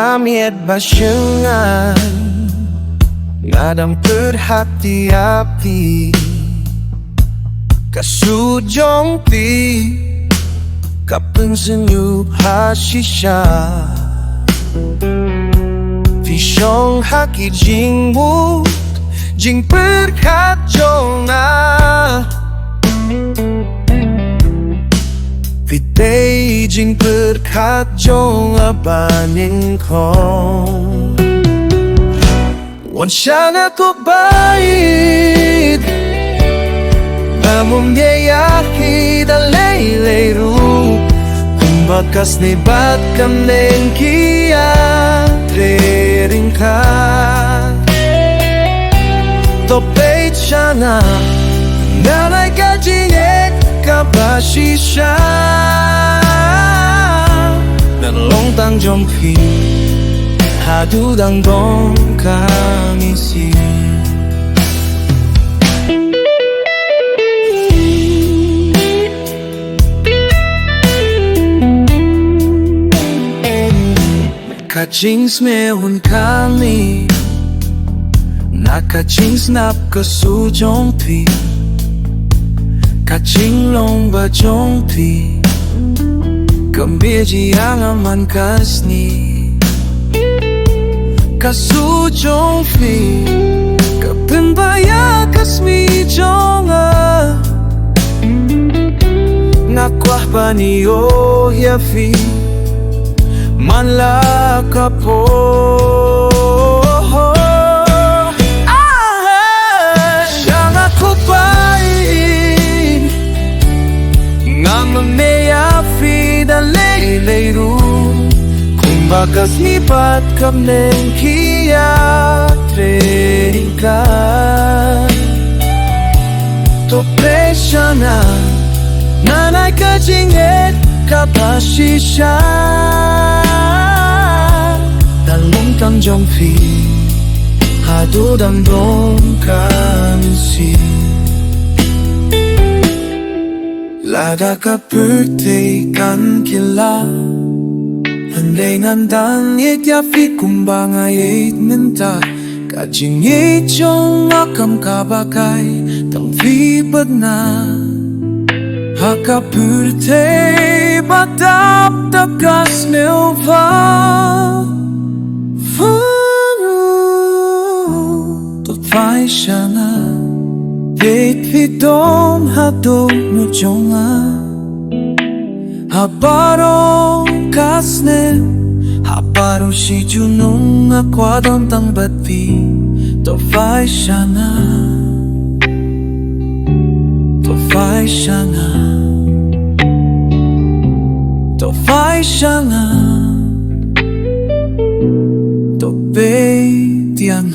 Ieit basyungan ngadang perhati-hati kasujong ti kapengsenyup ha shisha Ti shong haki Jemnud jing perkat jonga Iedei jing perkat jonga baning kong Wan siya nga ko bait Among yayaki dalay ru Kung bakas ni bat kam neng kia Trering ka Topeit siya nga Nanay ka Jingieit kaba shisha Nalong tang jong pi Hadu dang dong kangisi Ka jingsngew kane Naka jingsnap ka sujong pi Ka jinglong ba jong pi Kambiji ang aman kasni Ka sujong pi Ka pimbaya kasmi jonga Nakwah pa niyo yafi Manla ka po Siya nga ko bait Nga mamaya fi dalay ru Kung bakas nipat kam neng kia Trening ka Tople siya na Nanay ka Jingieit kaba shisha Dalong tang jong pi Hadu dang dong kangisi Lada ka birthday kan kila Handai ngandang Ieit yafi kumbang Ieit minta Ka Jingieit jong akam kabakay Tang vi bagna Haka birthday Batap takas milva Tot vai siya nga Ieit vidom hadong no jonga Habarong kasne Habaro si junong akwadong tang batpi Tot vai siya nga Tot vai siya nga Tot vai siya nga Tot biang